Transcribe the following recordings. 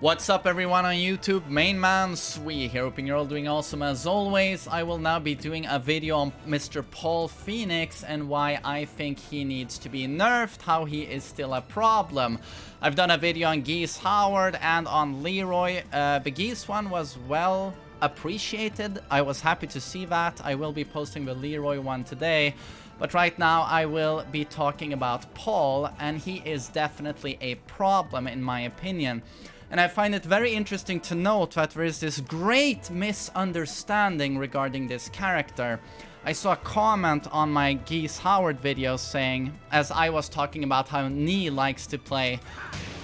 What's up everyone on YouTube, MainManSWE here, hoping you're all doing awesome as always. I will now be doing a video on Mr. Paul Phoenix and why I think he needs to be nerfed, how he is still a problem. I've done a video on Geese Howard and on Leroy. The Geese one was well appreciated. I was happy to see that. I will be posting the Leroy one today. But right now I will be talking about Paul, and he is definitely a problem in my opinion. And I find it very interesting to note that there is this great misunderstanding regarding this character. I saw a comment on my Geese Howard video saying, as I was talking about how Nee likes to play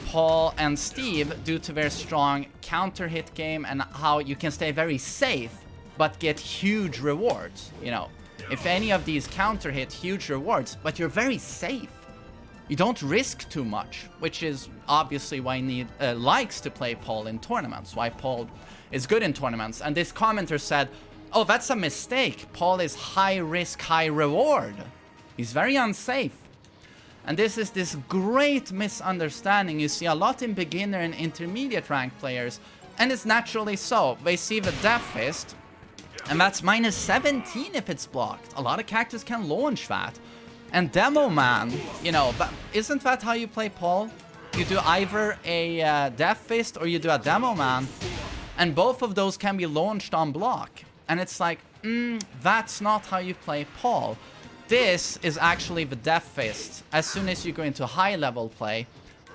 Paul and Steve due to their strong counter hit game and how you can stay very safe but get huge rewards. You know, if any of these counter hit, huge rewards, but you're very safe. You don't risk too much, which is obviously why Nee likes to play Paul in tournaments, why Paul is good in tournaments. And this commenter said, oh, that's a mistake. Paul is high risk, high reward. He's very unsafe. And this is this great misunderstanding you see a lot in beginner and intermediate rank players, and it's naturally so. They see the Death Fist, and that's minus 17 if it's blocked. A lot of characters can launch that. And Demo Man, you know, but isn't that how you play Paul? You do either a Death Fist or you do a Demo Man, and both of those can be launched on block. And it's like, that's not how you play Paul. This is actually the Death Fist. As soon as you go into high level play,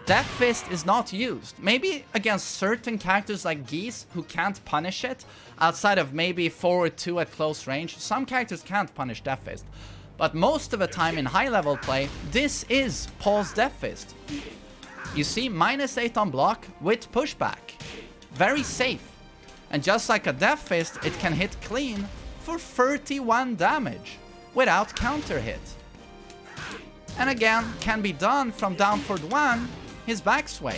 Death Fist is not used. Maybe against certain characters like Geese who can't punish it, outside of maybe forward 2 at close range. Some characters can't punish Death Fist. But most of the time in high level play, this is Paul's Death Fist. You see, minus 8 on block with pushback. Very safe. And just like a Death Fist, it can hit clean for 31 damage without counter hit. And again, can be done from down forward 1, his backsway.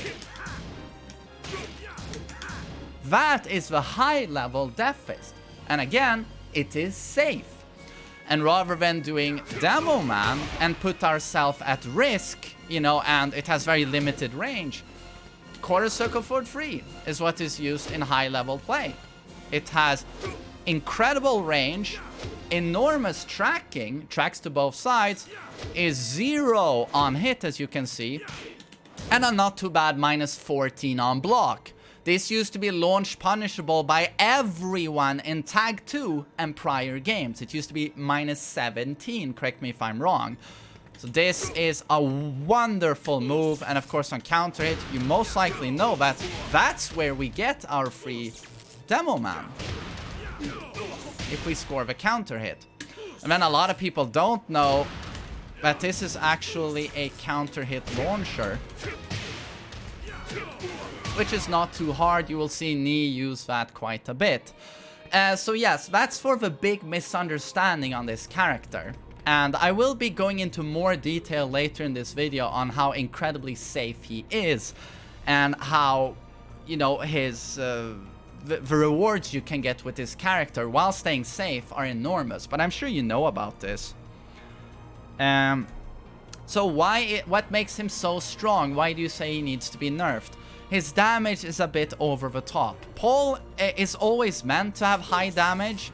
That is the high level Death Fist. And again, it is safe. And rather than doing Demo Man and put ourselves at risk, you know, and it has very limited range, Quarter Circle Forward 3 is what is used in high level play. It has incredible range, enormous tracking, tracks to both sides, is 0 on hit as you can see, and a not too bad minus 14 on block. This used to be launch punishable by everyone in Tag 2 and prior games. It used to be minus 17, correct me if I'm wrong. So this is a wonderful move, and of course on counter hit, you most likely know that that's where we get our free Demo Man. If we score the counter hit. And then a lot of people don't know that this is actually a counter hit launcher, which is not too hard. You will see Nee use that quite a bit. So yes, that's for the big misunderstanding on this character. And I will be going into more detail later in this video on how incredibly safe he is. And how, you know, his... the rewards you can get with this character while staying safe are enormous. But I'm sure you know about this. So what makes him so strong? Why do you say he needs to be nerfed? His damage is a bit over the top. Paul is always meant to have high damage,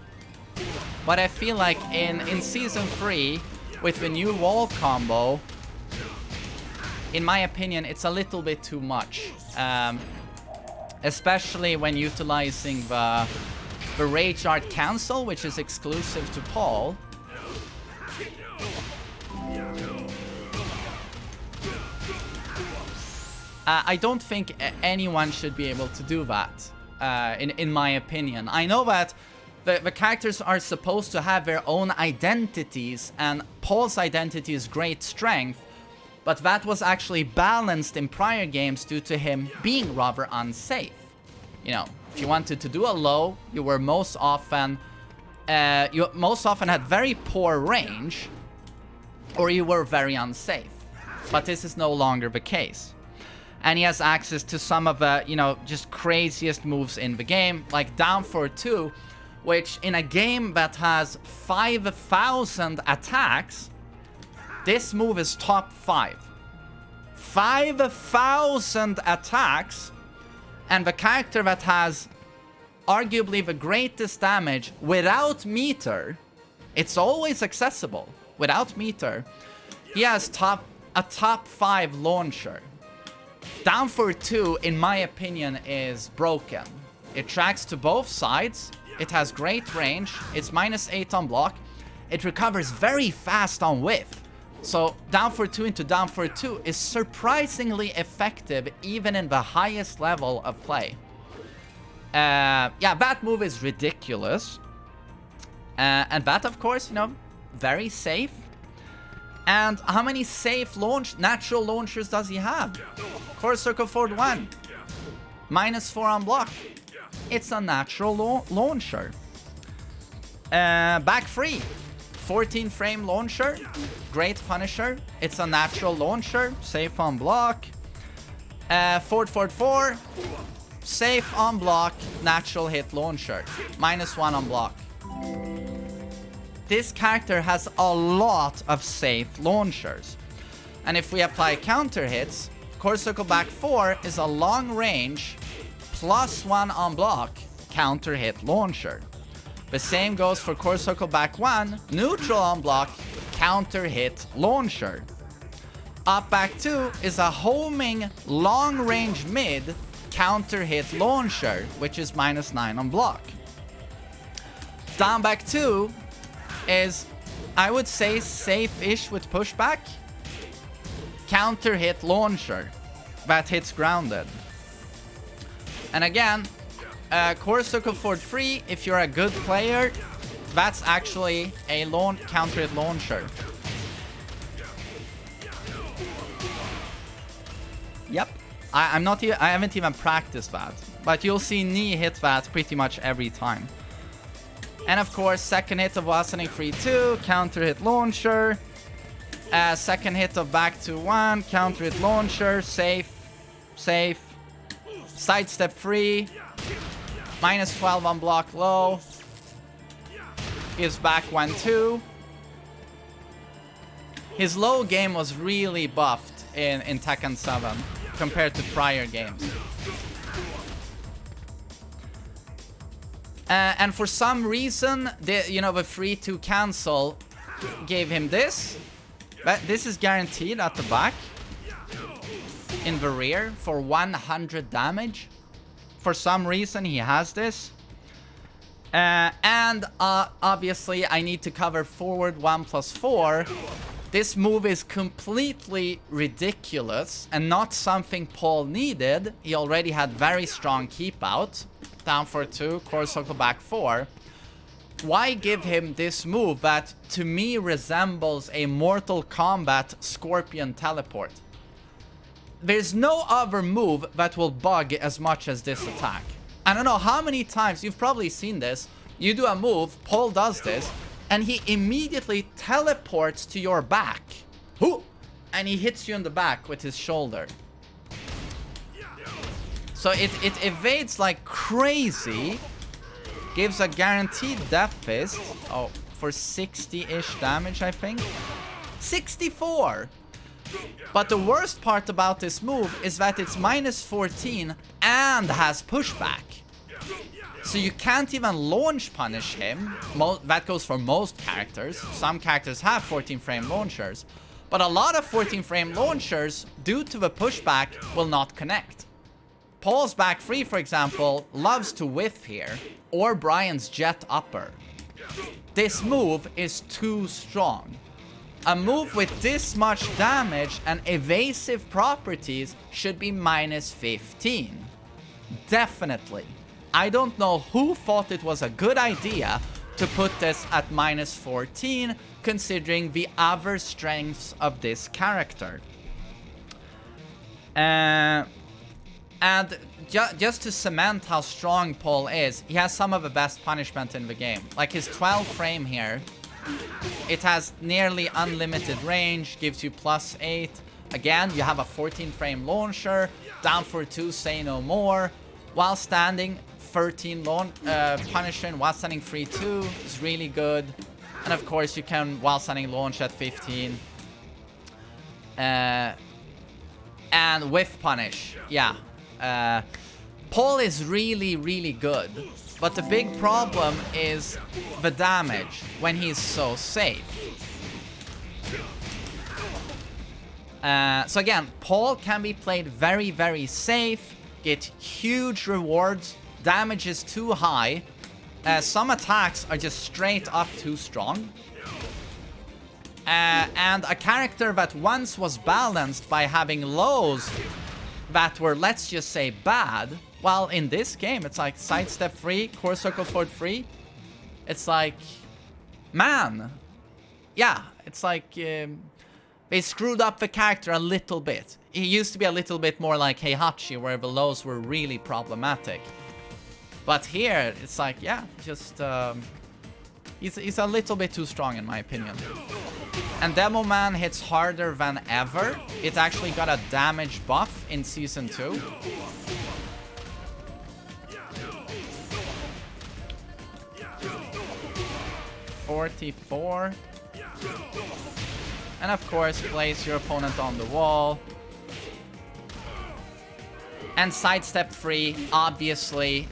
but I feel like in Season 3, with the new wall combo, in my opinion, it's a little bit too much. Especially when utilizing the Rage Art Cancel, which is exclusive to Paul. I don't think anyone should be able to do that, in my opinion. I know that the characters are supposed to have their own identities, and Paul's identity is great strength, but that was actually balanced in prior games due to him being rather unsafe. You know, if you wanted to do a low, you were most often had very poor range, or you were very unsafe. But this is no longer the case. And he has access to some of the, you know, just craziest moves in the game, like down forward 2, which in a game that has 5,000 attacks, this move is top 5. 5,000 attacks, And the character that has arguably the greatest damage without meter, it's always accessible, without meter. He has a top 5 launcher. Down for 2, in my opinion, is broken. It tracks to both sides. It has great range. It's -8 on block. It recovers very fast on whiff. So down for 2 into down for 2 is surprisingly effective even in the highest level of play. Yeah, that move is ridiculous. And that, of course, you know, very safe. And how many safe natural launchers does he have? Core Circle Forward 1. -4 on block. It's a natural launcher. Back 3. 14 frame launcher. Great Punisher. It's a natural launcher. Safe on block. Forward 4. Safe on block. Natural hit launcher. -1 on block. This character has a lot of safe launchers. And if we apply counter hits, Core Circle Back 4 is a long range +1 on block counter hit launcher. The same goes for Core Circle Back 1, neutral on block counter hit launcher. Up Back 2 is a homing long range mid counter hit launcher, which is -9 on block. Down Back 2 is, I would say, safe-ish with pushback. Counter hit launcher that hits grounded. And again, Core Circle Forward 3, if you're a good player, that's actually a counter hit launcher. Yep. I haven't even practiced that, but you'll see knee hit that pretty much every time. And of course, second hit of Wasaning 3-2, counter hit launcher. Second hit of back to 1, counter hit launcher, safe. Sidestep 3, -12 on block low. Gives back 1-2. His low game was really buffed in Tekken 7 compared to prior games. And for some reason, the 3-2 cancel gave him this. But this is guaranteed at the back. In the rear for 100 damage. For some reason, he has this. And obviously, I need to cover forward 1+4. This move is completely ridiculous and not something Paul needed. He already had very strong keep out. Down for 2, Core Circle Back 4. Why give him this move that to me resembles a Mortal Kombat Scorpion teleport? There's no other move that will bug as much as this attack. I don't know how many times you've probably seen this. You do a move, Paul does this, and he immediately teleports to your back. And he hits you in the back with his shoulder. So it evades like crazy. Gives a guaranteed death fist. Oh, for 60-ish damage, I think. 64! But the worst part about this move is that it's -14 and has pushback. So you can't even launch punish him. That goes for most characters. Some characters have 14 frame launchers. But a lot of 14 frame launchers, due to the pushback, will not connect. Paul's back 3, for example, loves to whiff here. Or Brian's jet upper. This move is too strong. A move with this much damage and evasive properties should be -15. Definitely. I don't know who thought it was a good idea to put this at -14, considering the other strengths of this character. And just to cement how strong Paul is, he has some of the best punishment in the game. Like his 12 frame here, it has nearly unlimited range, gives you +8. Again, you have a 14 frame launcher, down for 2, say no more. While standing, 13 punishing, while standing 3-2 is really good. And of course, you can while standing launch at 15. And whiff punish, yeah. Paul is really, really good, but the big problem is the damage when he's so safe. So again, Paul can be played very, very safe, get huge rewards, damage is too high, some attacks are just straight up too strong. And a character that once was balanced by having lows that were, let's just say, bad, well, in this game, it's like sidestep free, core circle forward free. It's like, man, yeah, it's like they screwed up the character a little bit. He used to be a little bit more like Heihachi, where the lows were really problematic. But here, it's like, yeah, just he's a little bit too strong in my opinion. And Demoman hits harder than ever. It actually got a damage buff in Season 2. $44. And of course, place your opponent on the wall. And sidestep free, obviously.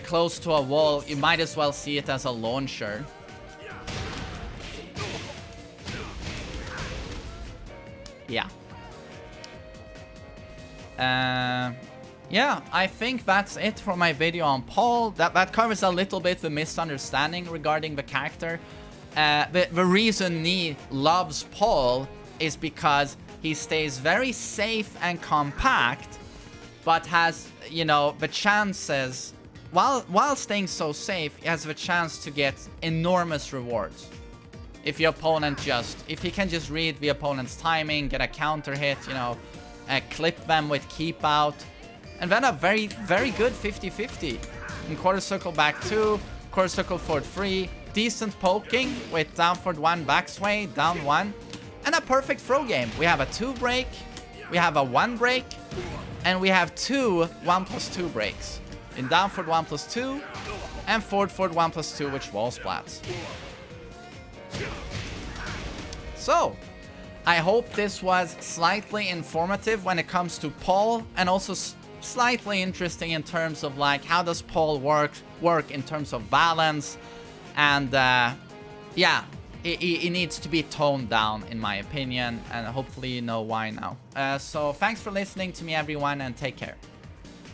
Close to a wall, you might as well see it as a launcher. Yeah. Yeah, I think that's it for my video on Paul. That covers a little bit the misunderstanding regarding the character. The reason Nee loves Paul is because he stays very safe and compact, but has, you know, the chances, while staying so safe, he has the chance to get enormous rewards. If your opponent if he can just read the opponent's timing, get a counter hit, you know, clip them with keep out, and then a very, very good 50-50. In quarter circle back 2, quarter circle forward 3, decent poking with down forward 1 backsway, down 1, and a perfect throw game. We have a 2 break, we have a 1 break, and we have 2 1+2 breaks. In down forward 1+2, and forward 1+2, which wall splats. So, I hope this was slightly informative when it comes to Paul, and also slightly interesting in terms of like how does Paul work in terms of balance, and yeah, he needs to be toned down in my opinion, and hopefully you know why now. So thanks for listening to me everyone, and take care.